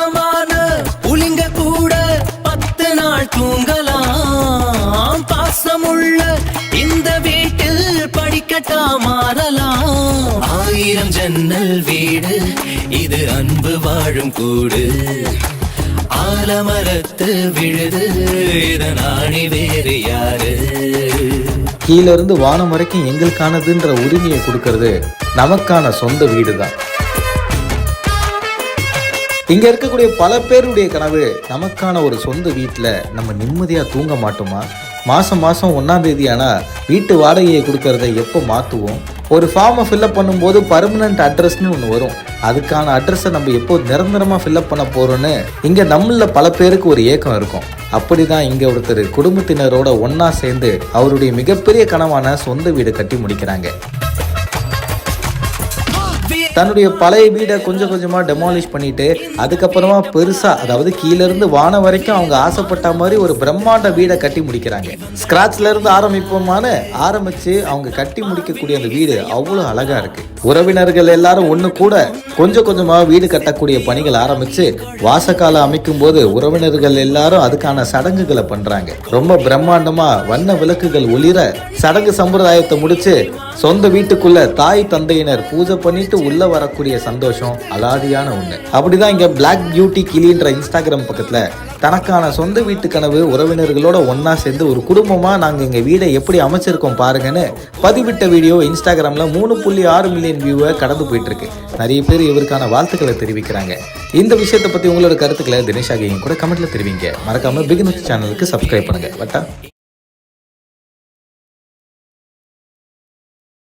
பாசமான புலிங்க கூட 10 நாள் தூங்கலாம். பாசமுள்ள இந்த வீட்டில் படிக்கட்டா மாறலாம். 1000 ஜன்னல் வீடு இது அன்பு வாழும் கூடு. ஆலமரத்து விழுது இதன் ஆணி வேறு யாரு? கீழ இருந்து வானம் வரைக்கும் எங்களுக்கானதுன்ற உரிமையை கொடுக்கறது நமக்கான சொந்த வீடு தான். இங்க இருக்கக்கூடிய பல பேருடைய கனவு நமக்கான ஒரு சொந்த வீட்டுல நம்ம நிம்மதியா தூங்க மாட்டோமா? மாசம் 1ஆம் தேதி ஆனா வீட்டு வாடகையை கொடுக்கறத எப்போ மாத்துவோம்? ஒரு ஃபார்மை ஃபில்அப் பண்ணும்போது பர்மனன்ட் அட்ரஸ்ன்னு ஒன்று வரும். அதுக்கான அட்ரஸை நம்ம எப்போ நிரந்தரமாக ஃபில்அப் பண்ண போகிறோன்னு இங்கே நம்மள பல பேருக்கு ஒரு ஏக்கம் இருக்கும். அப்படிதான் இங்கே ஒருத்தர் குடும்பத்தினரோட ஒன்றா சேர்ந்து அவருடைய மிகப்பெரிய கனவான சொந்த வீடு கட்டி முடிக்கிறாங்க. தன்னுடைய பழைய வீடை கொஞ்சம் கொஞ்சமாக டெமாலிஷ் பண்ணிட்டு அதுக்கப்புறமா பெருசாக, அதாவது கீழேருந்து வானம் வரைக்கும் அவங்க ஆசைப்பட்ட மாதிரி ஒரு பிரம்மாண்ட வீடை கட்டி முடிக்கிறாங்க. ஸ்கிராட்ச்ல இருந்து ஆரம்பிச்சு அவங்க கட்டி முடிக்கக்கூடிய அந்த வீடு அவ்வளோ அழகா இருக்கு. உறவினர்கள் எல்லாரும் ஒன்று கூட கொஞ்சம் கொஞ்சமாக வீடு கட்டக்கூடிய பணிகள் ஆரம்பிச்சு வாசக்கால அமைக்கும் போது உறவினர்கள் எல்லாரும் அதுக்கான சடங்குகளை பண்றாங்க. ரொம்ப பிரம்மாண்டமா வண்ண விளக்குகள் ஒளிர சடங்கு சம்பிரதாயத்தை முடிச்சு சொந்த வீட்டுக்குள்ள தாய் தந்தையினர் பூஜை பண்ணிட்டு உள்ள வரக்கூடிய சந்தோஷம் அலாதியான ஒண்ணு. அப்படிதான் இங்க பிளாக் பியூட்டி கிளின்ற இன்ஸ்டாகிராம் பக்கத்துல தனக்கான சொந்த வீட்டு கனவு உறவினர்களோட ஒன்னா சேர்ந்து ஒரு குடும்பமா நாங்க எங்க வீடை எப்படி அமைச்சிருக்கோம் பாருங்கன்னு பதிவிட்ட வீடியோ இன்ஸ்டாகிராம்ல 3.6 மில்லியன் வியூவை கடந்து போயிட்டு இருக்கு. நிறைய பேர் இவருக்கான வாழ்த்துக்களை தெரிவிக்கிறாங்க. இந்த விஷயத்தை பத்தி உங்களோட கருத்துக்களை தினேஷ் ஆகியும் கூட கமெண்ட்ல தெரிவிங்க. மறக்காம பிகினர்ஸ் சேனலுக்கு சப்ஸ்கிரைப் பண்ணுங்க.